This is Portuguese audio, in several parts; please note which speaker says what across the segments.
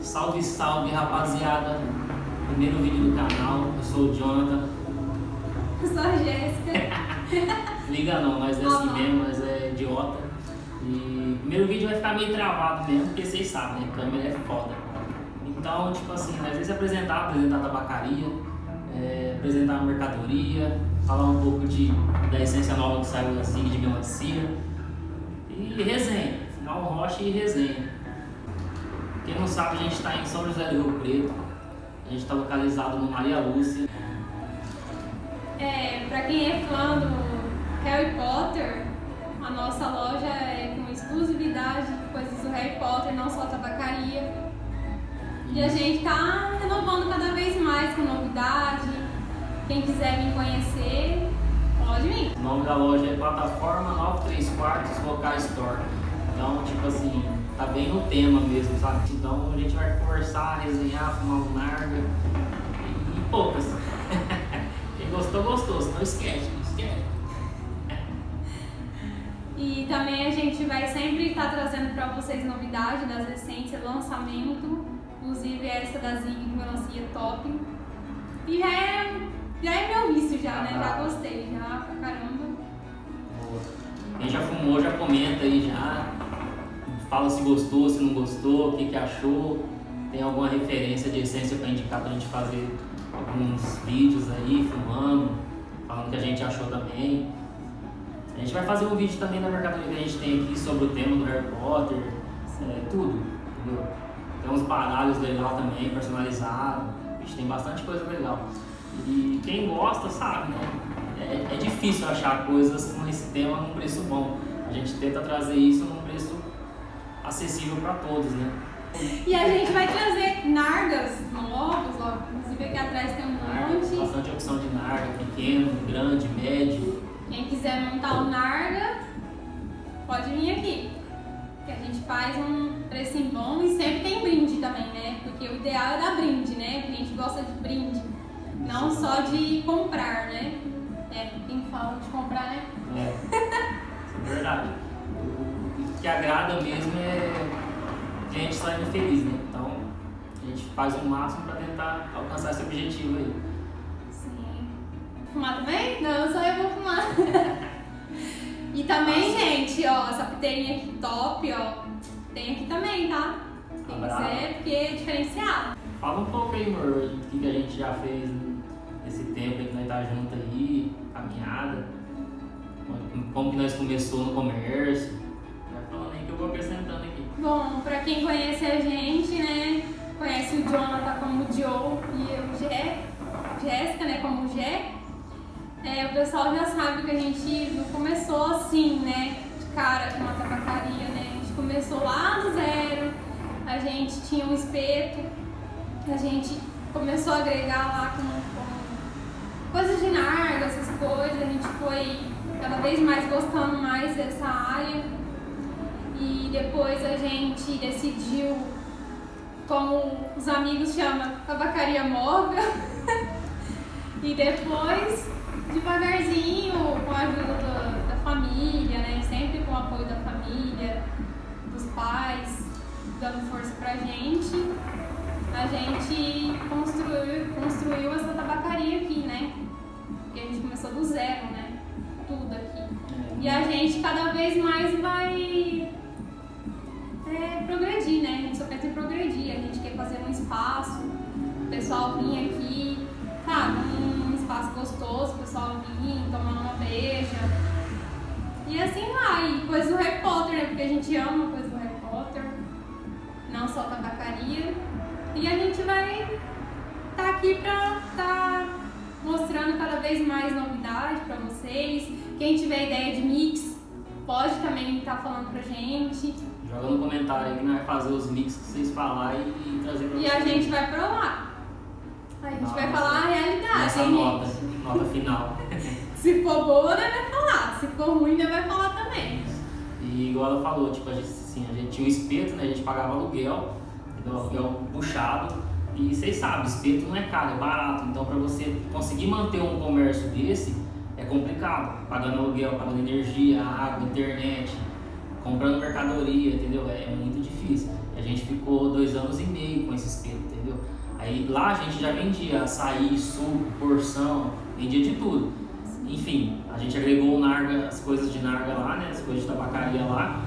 Speaker 1: Salve, salve, rapaziada. Primeiro vídeo do canal. Eu sou o Jonathan.
Speaker 2: Eu sou a Jéssica.
Speaker 1: Liga não, nós é assim mesmo, nós é idiota. E o primeiro vídeo vai ficar meio travado mesmo, porque vocês sabem, né? A câmera é foda. Então, tipo assim, às vezes apresentar a tabacaria, apresentar a mercadoria, falar um pouco da essência nova que saiu assim, de melancia. E resenha, fumar um rocha e resenha. Quem não sabe, a gente está em São José do Rio Preto. A gente está localizado no Maria Lúcia.
Speaker 2: Pra quem é fã do Harry Potter, a nossa loja é com exclusividade de coisas do Harry Potter, não só tabacaria. E a gente tá renovando cada vez mais com novidade. Quem quiser me conhecer, pode vir.
Speaker 1: O nome da loja é Plataforma 934 Local Store. Então, tipo assim, tá bem no tema mesmo, sabe? Então a gente vai conversar, resenhar, fumar um narga e poucas. Quem gostou, gostou, se não esquece, não esquece.
Speaker 2: E também a gente vai sempre estar trazendo para vocês novidades das essências, lançamento, inclusive essa da Zig de melancia top. E já é meu vício já, né? Já gostei, já pra caramba.
Speaker 1: Quem já fumou, já comenta aí já. Fala se gostou, se não gostou, o que achou. Tem alguma referência de essência para indicar pra gente fazer alguns vídeos aí, fumando, falando o que a gente achou também. A gente vai fazer um vídeo também da mercadoria que a gente tem aqui sobre o tema do Harry Potter, tudo, entendeu? Tem uns baralhos legais também, personalizados, a gente tem bastante coisa legal. E quem gosta sabe, né? É difícil achar coisas com esse tema num preço bom. A gente tenta trazer isso num preço acessível para todos, né?
Speaker 2: E a gente vai trazer nargas novos, ó. Inclusive aqui atrás tem um monte.
Speaker 1: Bastante opção de narga, pequeno, grande, médio.
Speaker 2: Quem quiser montar um narga, pode vir aqui. Que a gente faz um precinho bom e sempre tem brinde também, né? Porque o ideal é dar brinde, né? Porque a gente gosta de brinde, não só de comprar, né? Quem fala de comprar, né?
Speaker 1: Isso é verdade. O que agrada mesmo é que a gente saindo feliz, né? Então a gente faz o máximo para tentar alcançar esse objetivo aí.
Speaker 2: Sim. Fumar também? Não, só eu vou fumar. E também, gente, ó, essa piteirinha aqui top, ó, tem aqui também, tá? Quem quiser, porque é diferenciado.
Speaker 1: Fala um pouco aí, amor, do que a gente já fez nesse tempo aí que nós tá junto aí, caminhada. Como que nós começou no comércio. Vai falando aí que eu vou acrescentando aqui.
Speaker 2: Bom, pra quem conhece a gente, né, conhece o Jonathan como Joe e eu, Jéssica, né, como Jé. O pessoal já sabe que a gente não começou assim, né, de cara com uma tabacaria, né, a gente começou lá do zero, a gente tinha um espeto, a gente começou a agregar lá com coisas de narga, essas coisas, a gente foi cada vez mais gostando mais dessa área e depois a gente decidiu, como os amigos chamam, tabacaria móvel. E depois, devagarzinho, com a ajuda da família, né? Sempre com o apoio da família, dos pais, dando força pra gente, a gente construiu essa tabacaria aqui, né? Porque a gente começou do zero, né? Tudo aqui. E a gente cada vez mais vai progredir, né? A gente só pensa em progredir, a gente quer fazer um espaço, o pessoal vir aqui, sabe? Um espaço gostoso, o pessoal vir, tomar uma breja. E assim vai, coisa do Harry Potter, né? Porque a gente ama coisa do Harry Potter, não só tabacaria. E a gente vai estar aqui pra estar mostrando cada vez mais novidades pra vocês. Quem tiver ideia de mix, pode também estar falando pra gente.
Speaker 1: Joga no comentário aí que nós vamos fazer os mix que vocês falarem e trazer pra vocês.
Speaker 2: E a gente vai provar. A gente vai falar a realidade,
Speaker 1: essa
Speaker 2: hein,
Speaker 1: nota final.
Speaker 2: Se for boa, né, vai falar. Se for ruim, né, vai falar também.
Speaker 1: E igual ela falou, tipo, a gente tinha um espeto, né? A gente pagava aluguel, então, aluguel puxado. E vocês sabem, espeto não é caro, é barato. Então pra você conseguir manter um comércio desse, é complicado. Pagando aluguel, pagando energia, água, internet, comprando mercadoria, entendeu? É muito difícil. A gente ficou 2 anos e meio com esse Aí lá a gente já vendia açaí, suco, porção, vendia de tudo. Enfim, a gente agregou o narga, as coisas de narga lá, né, as coisas de tabacaria lá,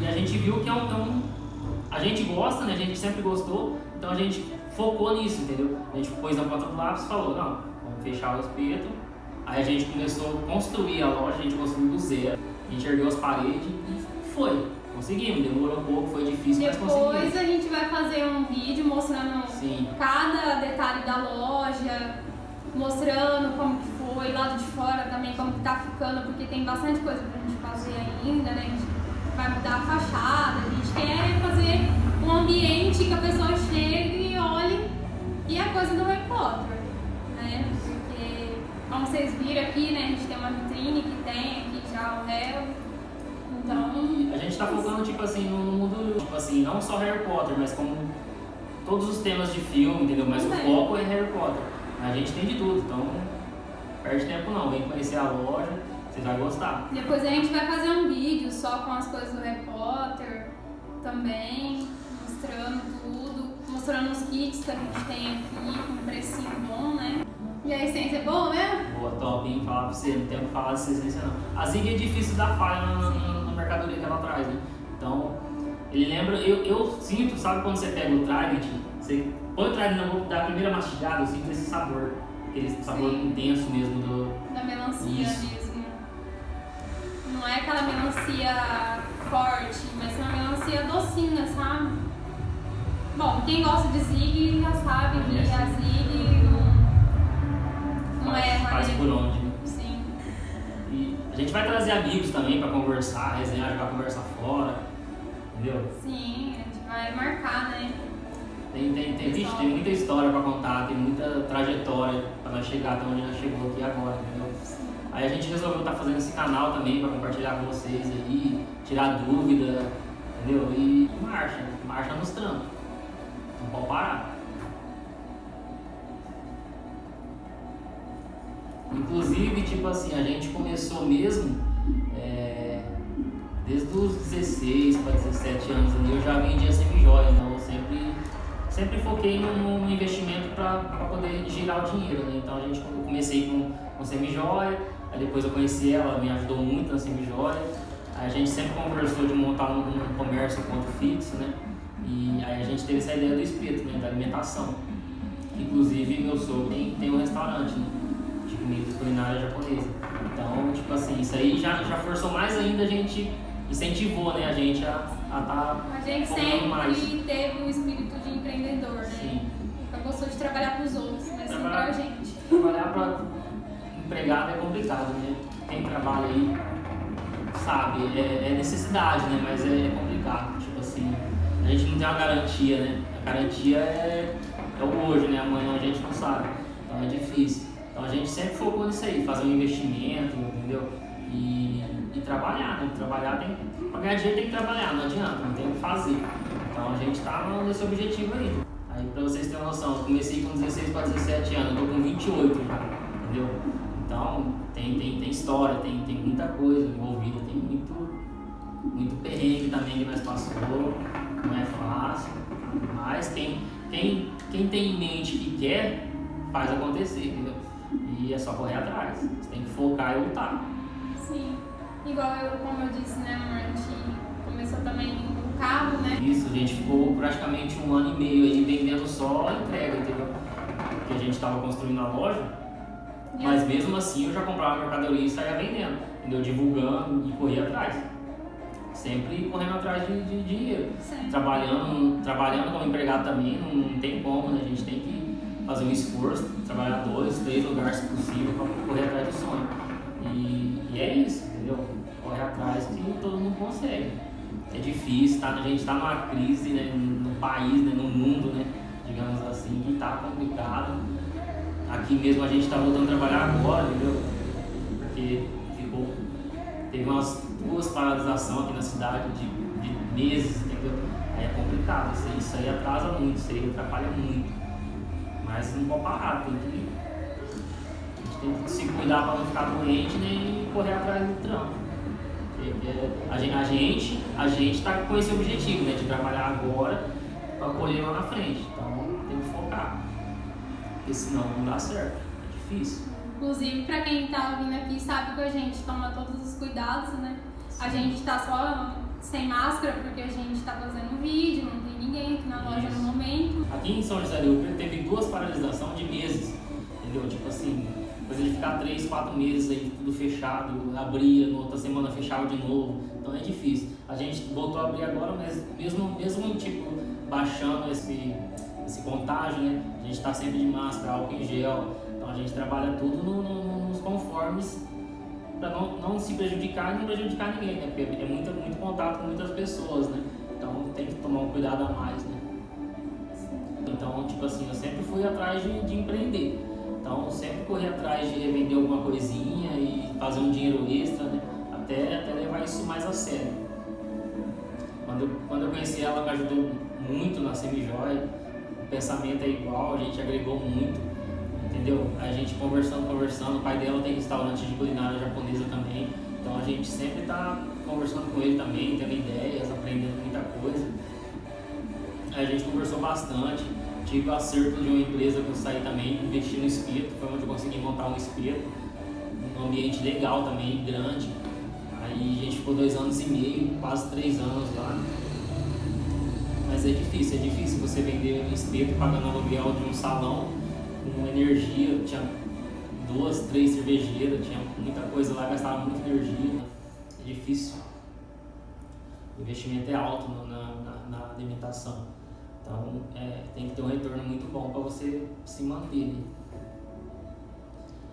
Speaker 1: e a gente viu que a gente gosta, né, a gente sempre gostou, então a gente focou nisso, entendeu? A gente pôs na ponta do lápis e falou, não, vamos fechar o espeto. Aí a gente começou a construir a loja, a gente construiu do zero, a gente ergueu as paredes e foi. Conseguimos, demorou um pouco, foi difícil, mas conseguimos.
Speaker 2: Depois a gente vai fazer um vídeo mostrando cada detalhe da loja, mostrando como que foi, lado de fora também, como que tá ficando, porque tem bastante coisa pra gente fazer ainda, né? A gente vai mudar a fachada, a gente quer fazer um ambiente que a pessoa chegue e olhe e a coisa do Harry Potter, né? Porque, como vocês viram aqui, né, a gente tem uma vitrine que tem aqui já o Harry. Então,
Speaker 1: a gente tá focando, tipo assim, no mundo, tipo assim, não só Harry Potter, mas como todos os temas de filme, entendeu? Mas o foco é Harry Potter. A gente tem de tudo, então não perde tempo não, vem conhecer a loja, vocês vão gostar.
Speaker 2: Depois a gente vai fazer um vídeo só com as coisas do Harry Potter também, mostrando tudo, mostrando os kits que a gente tem aqui, com um precinho bom, né? E a essência é boa, né?
Speaker 1: Boa, top, hein? Falar pra você, não tem o que falar dessa essência não. A Zig é difícil dar falha na mercadoria que ela traz, né? Então, ele lembra, eu sinto, sabe quando você pega o Trident, você põe o Trident na boca, dá a primeira mastigada, eu sinto esse sabor, aquele sabor intenso mesmo
Speaker 2: da melancia mesmo. Não é aquela melancia forte, mas é uma melancia docinha, sabe? Bom, quem gosta de Zig já sabe que a Zig não é uma
Speaker 1: faz por onde, né?
Speaker 2: Sim.
Speaker 1: E a gente vai trazer amigos também pra conversar, resenhar, jogar conversa fora, entendeu?
Speaker 2: Sim, a gente vai marcar, né?
Speaker 1: Tem muita história pra contar, tem muita trajetória pra nós chegar até onde nós chegou aqui agora, entendeu?
Speaker 2: Sim.
Speaker 1: Aí a gente resolveu estar fazendo esse canal também pra compartilhar com vocês aí, tirar dúvida, entendeu? E marcha nos trampos. Não pode parar. Inclusive, tipo assim, a gente começou mesmo desde os 16 para 17 anos ali, eu já vendia semi-joia, então eu sempre foquei no investimento para poder girar o dinheiro, né? Então eu comecei com semi-joia, aí depois eu conheci ela, me ajudou muito na semi-joia, aí a gente sempre conversou de montar um comércio ponto fixo, né? E aí a gente teve essa ideia do espeto, né? Da alimentação. Inclusive meu sogro tem um restaurante, né? De comida culinária japonesa. Então, tipo assim, isso aí já forçou mais ainda, a gente incentivou, né, a gente a estar
Speaker 2: A gente sempre teve um espírito de empreendedor, né?
Speaker 1: Sim.
Speaker 2: Nunca gostou de trabalhar para os outros, mas sim para a gente.
Speaker 1: Trabalhar para empregado é complicado, né? Quem trabalha aí sabe, é necessidade, né? Mas é complicado. Tipo assim, a gente não tem uma garantia, né? A garantia é o hoje, né? Amanhã a gente não sabe. Então é difícil. Então a gente sempre focou nisso aí, fazer um investimento, entendeu? E trabalhar, né? Pra ganhar dinheiro tem que trabalhar, não adianta, não tem o que fazer. Então a gente tá nesse objetivo aí. Aí pra vocês terem uma noção, eu comecei com 16 para 17 anos, eu tô com 28 já, entendeu? Então tem história, tem muita coisa envolvida, tem muito perrengue também que nós passou, não é fácil, mas quem tem em mente que quer, faz acontecer, entendeu? E é só correr atrás, você tem que focar e lutar.
Speaker 2: Sim, igual como eu disse, né, amor, a gente começou também no carro, né?
Speaker 1: Isso, a gente ficou praticamente 1 ano e meio aí vendendo só a entrega, entendeu? Porque a gente estava construindo a loja, mas mesmo assim eu já comprava mercadoria e saía vendendo, entendeu? Divulgando e corria atrás. Sempre correndo atrás de dinheiro.
Speaker 2: Sim.
Speaker 1: Trabalhando como empregado também, não tem como, né? A gente tem que fazer um esforço, trabalhar 2, 3 lugares se possível para correr atrás do sonho. E é isso, entendeu? Corre atrás que todo mundo consegue. É difícil, a gente está numa crise, né, no país, né, no mundo, né, digamos assim, que está complicado. Aqui mesmo a gente está voltando a trabalhar agora, entendeu? Porque teve umas 2 paralisações aqui na cidade de meses, entendeu? Aí é complicado, isso aí atrasa muito, isso aí atrapalha muito. Mas não pode parar, a gente tem que se cuidar para não ficar doente nem correr atrás do trampo. A gente está com esse objetivo, né, de trabalhar agora para colher lá na frente, então tem que focar. porque senão não dá certo, é difícil.
Speaker 2: Inclusive, para quem tá ouvindo aqui, sabe que a gente toma todos os cuidados, né? A gente tá só sem máscara porque a gente tá fazendo vídeo, não tem ninguém aqui na loja no momento.
Speaker 1: Aqui em São José do Rio Preto teve 2 paralisações de meses, entendeu? Tipo assim, coisa de ficar 3, 4 meses aí tudo fechado, abria, na outra semana fechava de novo, então é difícil. A gente voltou a abrir agora, mas mesmo tipo, baixando esse contágio, né? A gente tá sempre de máscara, álcool em gel, então a gente trabalha tudo nos conformes para não se prejudicar e não prejudicar ninguém, né? Porque é muito contato com muitas pessoas, né? Então tem que tomar um cuidado a mais, né? Então, tipo assim, eu sempre fui atrás de empreender. Então, sempre corri atrás de revender alguma coisinha e fazer um dinheiro extra, né? Até levar isso mais a sério. Quando eu conheci ela, me ajudou muito na Semijoia. O pensamento é igual, a gente agregou muito, entendeu? A gente conversando, o pai dela tem restaurante de culinária japonesa também. Então, a gente sempre tá conversando com ele também, tendo ideias, aprendendo muita coisa. A gente conversou bastante. Tive o acerto de uma empresa que eu saí também, investi no espeto, foi onde eu consegui montar um espeto, um ambiente legal também, grande. Aí a gente ficou 2 anos e meio, quase 3 anos lá. Mas é difícil você vender um espeto pagando aluguel de um salão, com energia, tinha 2, 3 cervejeiras, tinha muita coisa lá, gastava muita energia. É difícil. O investimento é alto na alimentação. Então, tem que ter um retorno muito bom para você se manter, né?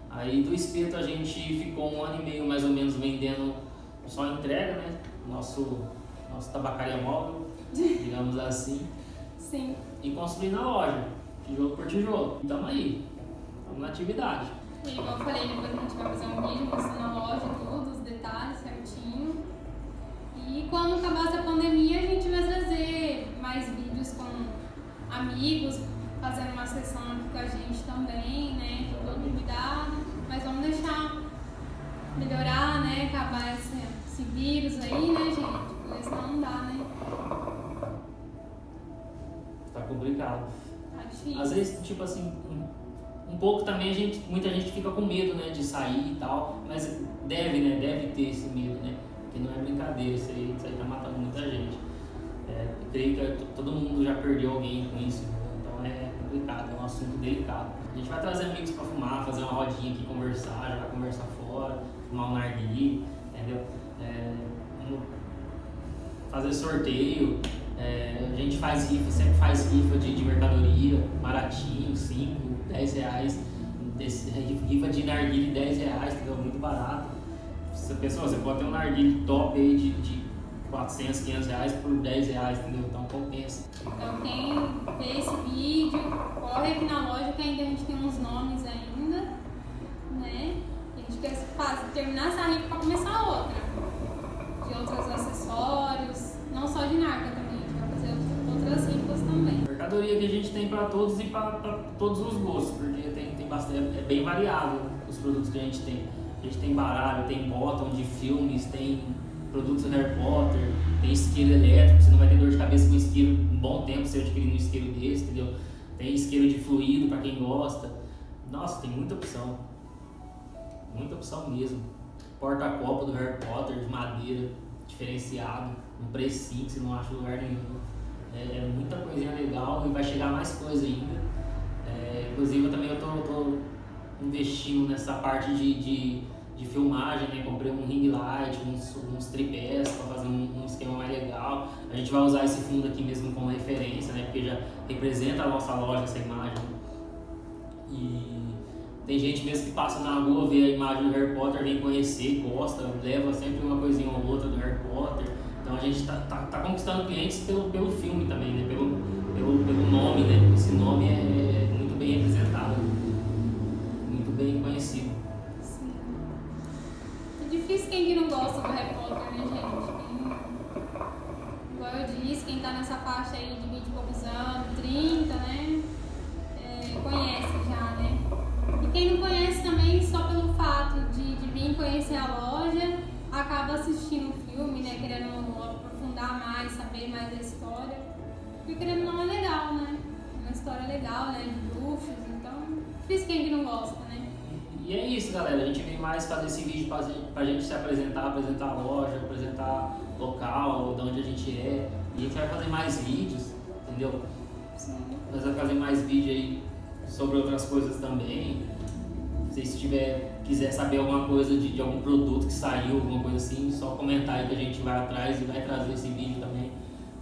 Speaker 1: Aí do espeto a gente ficou 1 ano e meio mais ou menos vendendo só entrega, né? Nosso tabacaria móvel, digamos assim.
Speaker 2: Sim.
Speaker 1: E construindo a loja, tijolo por tijolo. Estamos aí, estamos na atividade.
Speaker 2: E igual eu falei, depois a gente vai fazer um vídeo mostrando a loja, tudo, os detalhes certinho. E quando acabar essa pandemia, a gente vai trazer mais vídeos com amigos, fazendo uma sessão aqui com a gente também, né? Com todo cuidado. Mas vamos deixar melhorar, né? Acabar esse vírus aí, né, gente? Porque senão não dá, né?
Speaker 1: Tá complicado.
Speaker 2: Tá difícil.
Speaker 1: Às vezes, tipo assim, um pouco também muita gente fica com medo, né, de sair e tal, mas deve ter esse medo, né? Porque não é brincadeira, isso aí tá matando muita gente. Eu creio que todo mundo já perdeu alguém com isso, então é complicado, é um assunto delicado. A gente vai trazer amigos para fumar, fazer uma rodinha aqui, conversar, jogar conversa fora, fumar um narguilé, entendeu? Fazer sorteio, a gente faz rifa, sempre faz rifa de mercadoria, baratinho, 5, 10 reais, rifa de narguilé 10 reais, entendeu? Muito barato. Você pode ter um narguilé top aí de 400, 500 reais por 10 reais, entendeu? Então compensa.
Speaker 2: Então quem vê esse vídeo, corre aqui na loja que ainda a gente tem uns nomes ainda, né? A gente quer terminar essa rifa para começar outra. De outros acessórios, não só de narca também, a gente vai fazer outras rifas também.
Speaker 1: Mercadoria que a gente tem para todos e para todos os gostos, porque tem bastante, é bem variável os produtos que a gente tem. A gente tem baralho, tem bottom de filmes, tem produtos do Harry Potter, tem isqueiro elétrico, você não vai ter dor de cabeça com isqueiro um bom tempo se eu adquirir um isqueiro desse, entendeu? Tem isqueiro de fluido para quem gosta. Nossa, tem muita opção mesmo. Porta-copo do Harry Potter, de madeira, diferenciado, um precinho que você não acha em lugar nenhum. É muita coisinha legal e vai chegar mais coisa ainda. Inclusive eu também tô investindo nessa parte de filmagem, né? Comprei um ring light, uns tripés para fazer um esquema mais legal. A gente vai usar esse fundo aqui mesmo como referência, né? Porque já representa a nossa loja essa imagem. E tem gente mesmo que passa na rua, vê a imagem do Harry Potter, vem conhecer, gosta, leva sempre uma coisinha ou outra do Harry Potter. Então a gente tá conquistando clientes pelo filme também, né? Pelo nome, né? Esse nome é muito bem representado, muito bem conhecido.
Speaker 2: Sim. É difícil quem que não gosta do Harry Potter, né, gente? Igual eu disse, quem tá nessa faixa aí de 20 e poucos anos, 30, né? Conhece já, né? E quem não conhece também, só pelo fato de vir conhecer a loja, acaba assistindo o filme, né? Querendo aprofundar mais, saber mais da história. Porque querendo não é legal, né? É uma história legal, né? De bruxos, então difícil quem que não gosta, né?
Speaker 1: E é isso, galera. A gente vem mais fazer esse vídeo pra gente se apresentar a loja, apresentar local, de onde a gente é. E a gente vai fazer mais vídeos, entendeu?
Speaker 2: Sim.
Speaker 1: Nós vamos fazer mais vídeo aí sobre outras coisas também. Se quiser saber alguma coisa de algum produto que saiu, alguma coisa assim, só comentar aí que a gente vai atrás e vai trazer esse vídeo também,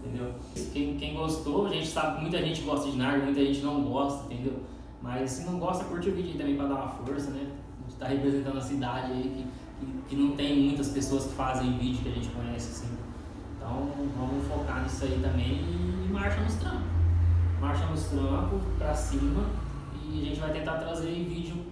Speaker 1: entendeu? Quem gostou, a gente sabe que muita gente gosta de Narga, muita gente não gosta, entendeu? Mas se não gosta, curte o vídeo aí também pra dar uma força, né? A gente tá representando a cidade aí que não tem muitas pessoas que fazem vídeo que a gente conhece, assim. Então vamos focar nisso aí também e marcha nos trampos. Marcha nos trampos, pra cima, e a gente vai tentar trazer vídeo,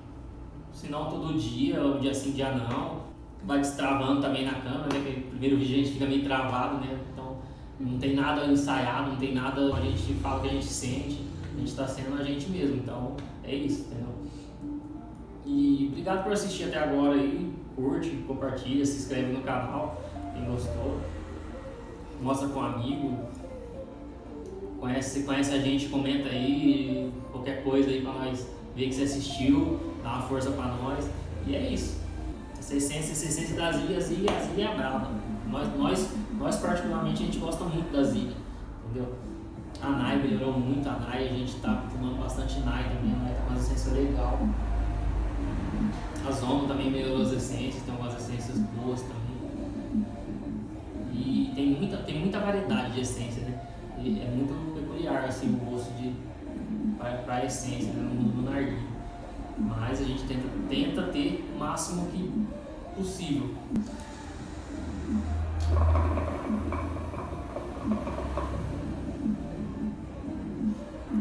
Speaker 1: se não todo dia, ou dia sim, dia não. Vai destravando também na câmera, né? Porque o primeiro vídeo a gente fica meio travado, né? Então não tem nada ensaiado, não tem nada, a gente fala o que a gente sente, a gente tá sendo a gente mesmo, então é isso, entendeu? E obrigado por assistir até agora aí, curte, compartilha, se inscreve no canal, quem gostou, mostra com um amigo, conhece a gente, comenta aí, qualquer coisa aí pra nós ver que você assistiu, dá uma força pra nós, e é isso. Essa essência da Zig, a Zig é brava. Nós particularmente a gente gosta muito da Zig, entendeu? A Nai melhorou muito, a Nai a gente tá fumando bastante Nai também, a Nai tá com uma essência legal. A Zomo também melhorou as essências, tem algumas essências boas também. E tem muita variedade de essência, né? E é muito peculiar assim, o gosto para essência, né? No mundo do narguilé. Mas a gente tenta ter o máximo que possível.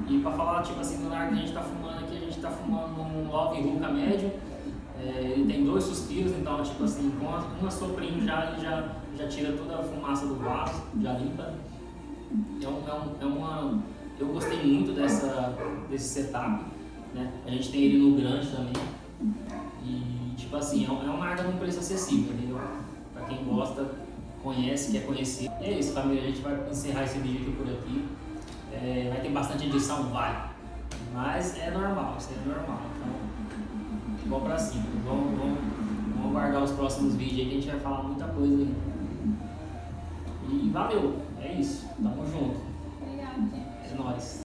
Speaker 1: E para falar tipo assim do narguilé que a gente tá fumando aqui, a gente tá fumando um Love Hookah médio. Ele tem 2 suspiros, então tipo assim, com uma soprinho ele já tira toda a fumaça do vaso, já limpa. Eu gostei muito desse setup, né? A gente tem ele no grande também. E tipo assim, é uma marca num preço acessível, entendeu? Pra quem gosta, conhece, quer conhecer. E é isso, família, a gente vai encerrar esse vídeo aqui por aqui. Vai ter bastante edição, vai. Mas é normal, isso é normal. Então, vamos pra cima. Vamos guardar os próximos vídeos aí que a gente vai falar muita coisa aí. E valeu, é isso. Tamo junto.
Speaker 2: Obrigada, gente.
Speaker 1: É nóis.